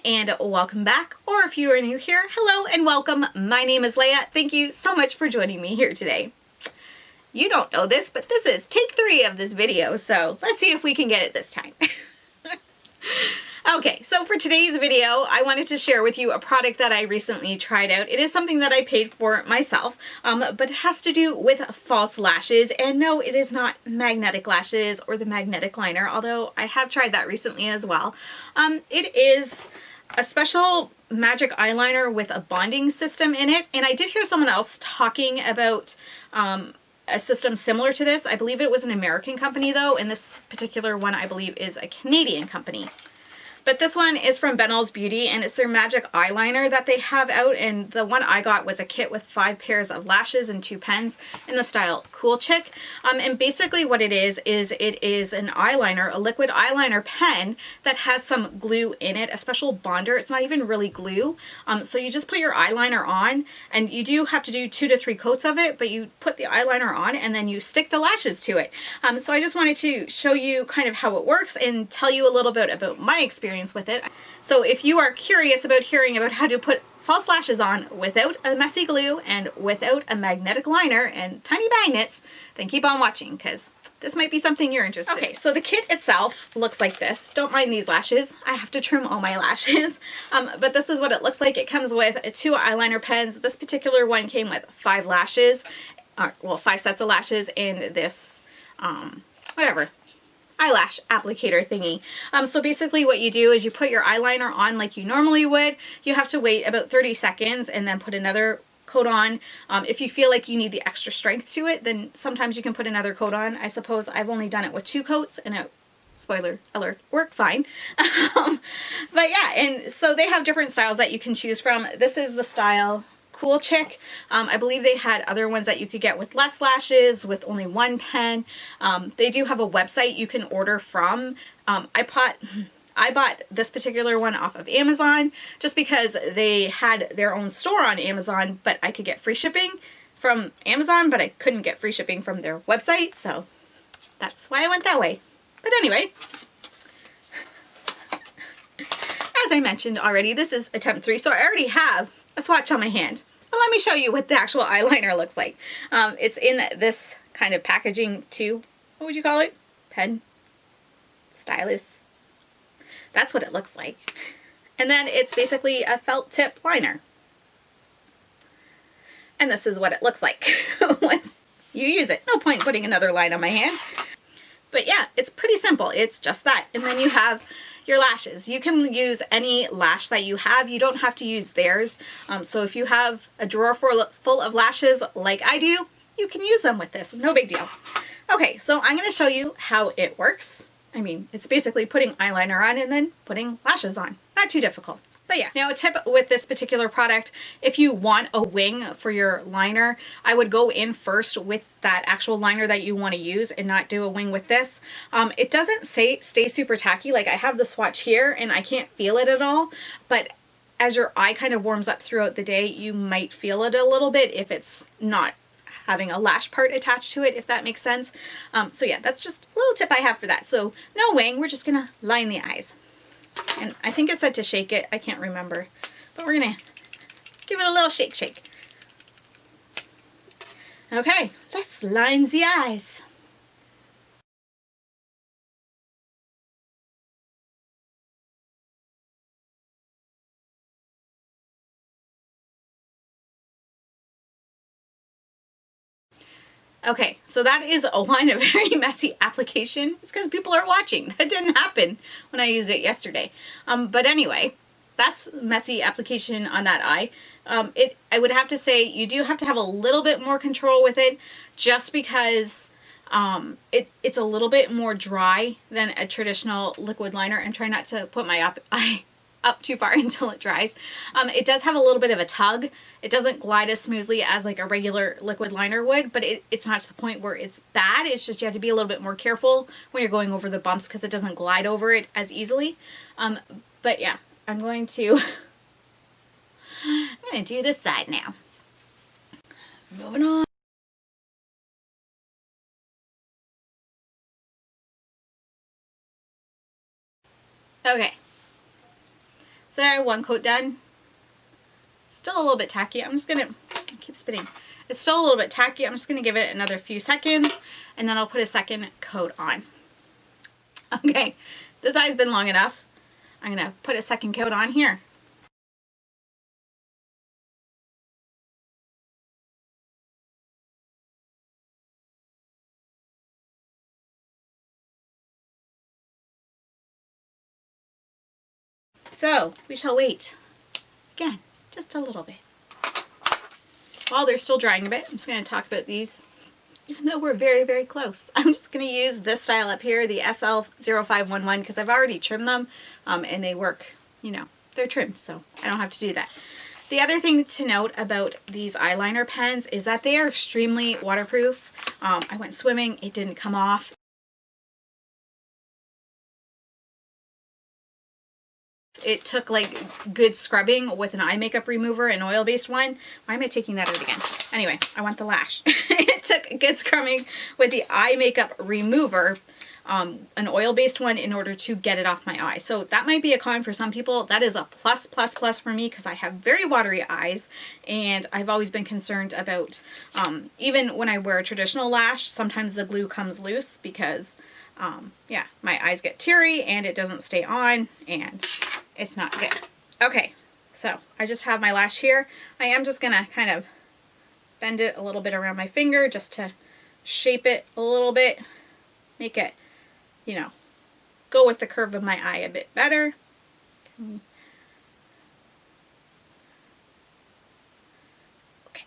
and welcome back. Or if you are new here, hello and welcome. My name is Leah. Thank you so much for joining me here today. You don't know this, but this is take 3 of this video, so let's see if we can get it this time. Okay, so for today's video, I wanted to share with you a product that I recently tried out. It is something that I paid for myself, but it has to do with false lashes. And no, it is not magnetic lashes or the magnetic liner, although I have tried that recently as well. It is a special magic eyeliner with a bonding system in it. And I did hear someone else talking about a system similar to this. I believe it was an American company though, and this particular one I believe is a Canadian company. But this one is from Benol's Beauty, and it's their magic eyeliner that they have out, and the one I got was a kit with 5 pairs of lashes and 2 pens in the style Cool Chick. And basically what it is it is an eyeliner, a liquid eyeliner pen that has some glue in it, a special bonder. It's not even really glue. So you just put your eyeliner on, and you do have to do 2 to 3 coats of it, but you put the eyeliner on and then you stick the lashes to it. So I just wanted to show you kind of how it works and tell you a little bit about my experience with it. So if you are curious about hearing about how to put false lashes on without a messy glue and without a magnetic liner and tiny magnets, then keep on watching because this might be something you're interested in. Okay, so the kit itself looks like this. Don't mind these lashes. I have to trim all my lashes. But this is what it looks like. It comes with 2 eyeliner pens. This particular one came with 5 lashes, well, 5 sets of lashes and this, whatever, eyelash applicator thingy. So basically what you do is you put your eyeliner on like you normally would. You have to wait about 30 seconds and then put another coat on. If you feel like you need the extra strength to it, then sometimes you can put another coat on. I suppose I've only done it with 2 coats and it, spoiler alert, worked fine. But yeah, and so they have different styles that you can choose from. This is the style Cool Chick. I believe they had other ones that you could get with less lashes, with only 1 pen. They do have a website you can order from. I bought this particular one off of Amazon just because they had their own store on Amazon, but I could get free shipping from Amazon, but I couldn't get free shipping from their website, so that's why I went that way. But anyway, as I mentioned already, this is attempt 3, so I already have a swatch on my hand. Well, let me show you what the actual eyeliner looks like. It's in this kind of packaging too. What would you call it? Pen? Stylus? That's what it looks like. And then it's basically a felt tip liner. And this is what it looks like once you use it. No point putting another line on my hand. But yeah, it's pretty simple. It's just that. And then you have your lashes. You can use any lash that you have. You don't have to use theirs. So if you have a drawer full of lashes like I do, you can use them with this. No big deal. Okay, so I'm going to show you how it works. I mean, it's basically putting eyeliner on and then putting lashes on. Not too difficult. But yeah, now a tip with this particular product, if you want a wing for your liner, I would go in first with that actual liner that you want to use and not do a wing with this. It doesn't stay super tacky. Like I have the swatch here and I can't feel it at all, but as your eye kind of warms up throughout the day, you might feel it a little bit if it's not having a lash part attached to it, if that makes sense. So yeah, that's just a little tip I have for that. So no wing, we're just gonna line the eyes. And I think it said to shake it. I can't remember. But we're going to give it a little shake, shake. Okay, let's line the eyes. Okay, so that is a very messy application. It's because people are watching. That didn't happen when I used it yesterday. But anyway, that's messy application on that eye. I would have to say you do have to have a little bit more control with it just because it's a little bit more dry than a traditional liquid liner, and try not to put my eye up too far until it dries. It does have a little bit of a tug. It doesn't glide as smoothly as like a regular liquid liner would, but it's not to the point where it's bad. It's just you have to be a little bit more careful when you're going over the bumps because it doesn't glide over it as easily. But yeah, I'm going to do this side now. Moving on. Okay. So I have one coat done. Still a little bit tacky. I'm just gonna keep spinning. It's still a little bit tacky. I'm just gonna give it another few seconds and then I'll put a second coat on. Okay, this eye's been long enough. I'm gonna put a second coat on here. So we shall wait again, just a little bit. While they're still drying a bit, I'm just going to talk about these, even though we're very, very close. I'm just going to use this style up here, the SL0511, because I've already trimmed them and they work, you know, they're trimmed, so I don't have to do that. The other thing to note about these eyeliner pens is that they are extremely waterproof. I went swimming, it didn't come off. It took like good scrubbing with an eye makeup remover, an oil-based one. Why am I taking that out again? Anyway, I want the lash. It took good scrubbing with the eye makeup remover, an oil-based one, in order to get it off my eye. So that might be a con for some people. That is a plus for me because I have very watery eyes and I've always been concerned about, even when I wear a traditional lash, sometimes the glue comes loose because yeah, my eyes get teary and it doesn't stay on and it's not good. Okay, so I just have my lash here. I am just gonna kind of bend it a little bit around my finger just to shape it a little bit, make it, you know, go with the curve of my eye a bit better. Okay.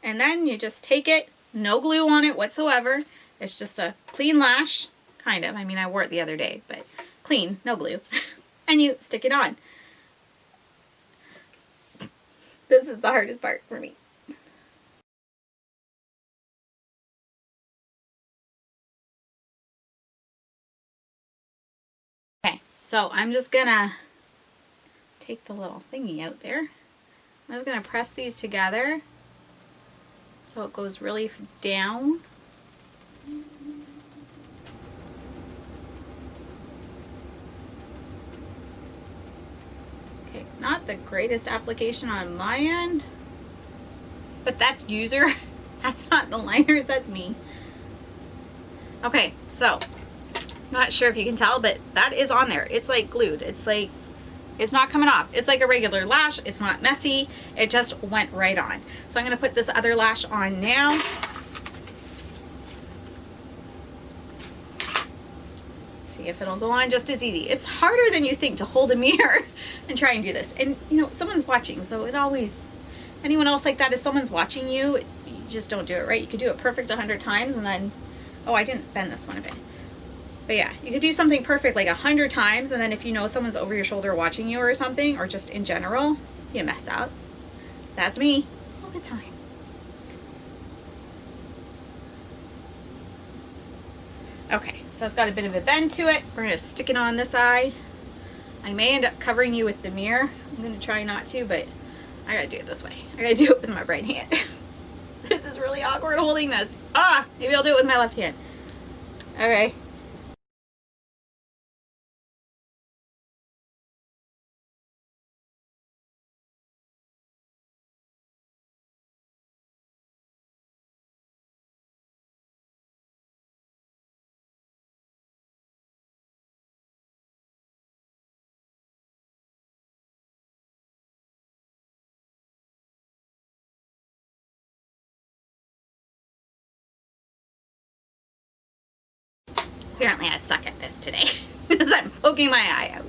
And then you just take it, no glue on it whatsoever. It's just a clean lash, kind of. I mean, I wore it the other day, but clean, no glue. And you stick it on. This is the hardest part for me. Okay, so I'm just gonna take the little thingy out there. I'm just gonna press these together so it goes really down. Okay, not the greatest application on my end, but that's user. That's not the liners, that's me. Okay, so not sure if you can tell, but that is on there. It's like glued. It's like, it's not coming off. It's like a regular lash. It's not messy. It just went right on. So I'm gonna put this other lash on now. See if it'll go on just as easy. It's harder than you think to hold a mirror and try and do this. And you know, someone's watching, so it always, anyone else like that, if someone's watching you, you just don't do it right. You could do it perfect 100 times and then, oh, I didn't bend this one a bit. But yeah, you could do something perfect like 100 times and then if you know someone's over your shoulder watching you or something, or just in general, you mess up. That's me all the time. Okay, so it's got a bit of a bend to it. We're gonna stick it on this eye. I may end up covering you with the mirror. I'm gonna try not to, but I gotta do it this way. I gotta do it with my right hand. This is really awkward holding this. Ah, maybe I'll do it with my left hand. Okay. Apparently I suck at this today because I'm poking my eye out.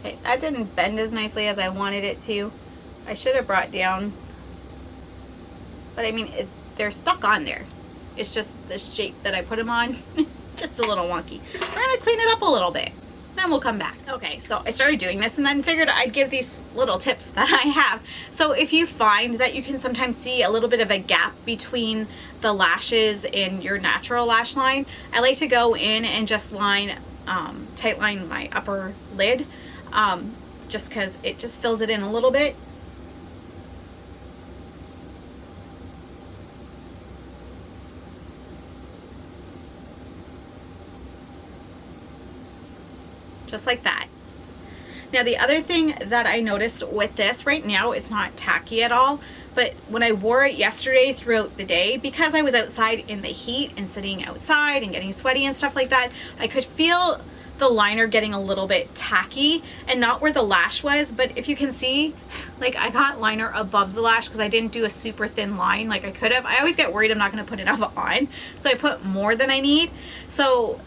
Okay, that didn't bend as nicely as I wanted it to. I should have brought down, but I mean, they're stuck on there. It's just the shape that I put them on, just a little wonky. We're gonna clean it up a little bit. Then we'll come back. Okay, so I started doing this and then figured I'd give these little tips that I have. So if you find that you can sometimes see a little bit of a gap between the lashes and your natural lash line, I like to go in and just tight line my upper lid, just because it just fills it in a little bit. just like that. Now the other thing that I noticed with this, right now it's not tacky at all, but when I wore it yesterday throughout the day, because I was outside in the heat and sitting outside and getting sweaty and stuff like that, I could feel the liner getting a little bit tacky, and not where the lash was, but if you can see, like I got liner above the lash because I didn't do a super thin line like I could have. I always get worried I'm not going to put enough on, so I put more than I need. So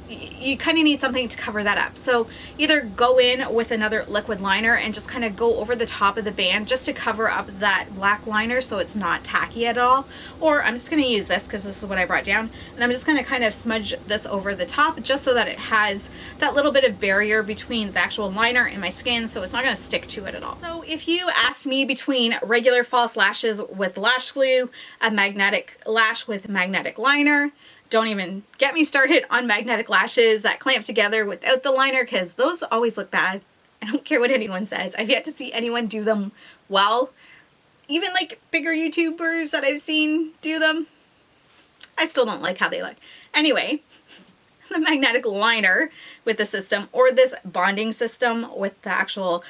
you kind of need something to cover that up. So either go in with another liquid liner and just kind of go over the top of the band just to cover up that black liner so it's not tacky at all. Or I'm just going to use this because this is what I brought down, and I'm just going to kind of smudge this over the top just so that it has that little bit of barrier between the actual liner and my skin, so it's not going to stick to it at all. So if you asked me between regular false lashes with lash glue, a magnetic lash with magnetic liner, don't even get me started on magnetic lashes that clamp together without the liner, because those always look bad. I don't care what anyone says. I've yet to see anyone do them well. Even like bigger YouTubers that I've seen do them, I still don't like how they look. Anyway, the magnetic liner with the system, or this bonding system with the actual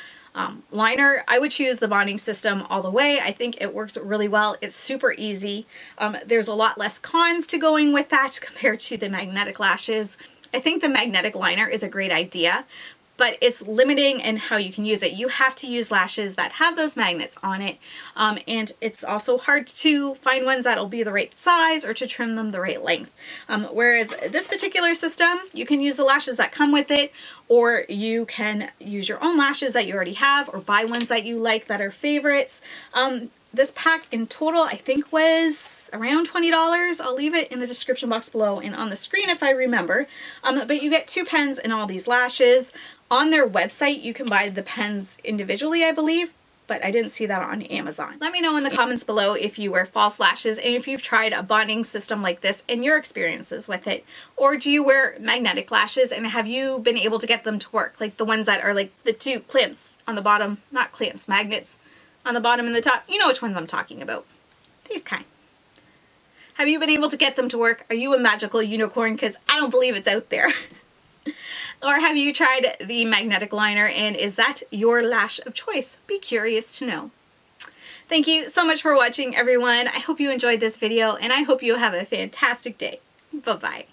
liner, I would choose the bonding system all the way. I think it works really well. It's super easy. There's a lot less cons to going with that compared to the magnetic lashes. I think the magnetic liner is a great idea, but it's limiting in how you can use it. You have to use lashes that have those magnets on it, and it's also hard to find ones that'll be the right size or to trim them the right length. Whereas this particular system, you can use the lashes that come with it, or you can use your own lashes that you already have, or buy ones that you like that are favorites. This pack in total I think was around $20. I'll leave it in the description box below and on the screen if I remember. But you get 2 pens and all these lashes. On their website you can buy the pens individually, I believe, but I didn't see that on Amazon. Let me know in the comments below if you wear false lashes and if you've tried a bonding system like this and your experiences with it. Or do you wear magnetic lashes, and have you been able to get them to work? Like the ones that are like the 2 clamps on the bottom, not clamps, magnets on the bottom and the top. You know which ones I'm talking about. These kind. Have you been able to get them to work? Are you a magical unicorn? Because I don't believe it's out there. Or have you tried the magnetic liner, and is that your lash of choice? Be curious to know. Thank you so much for watching, everyone. I hope you enjoyed this video, and I hope you have a fantastic day. Bye-bye.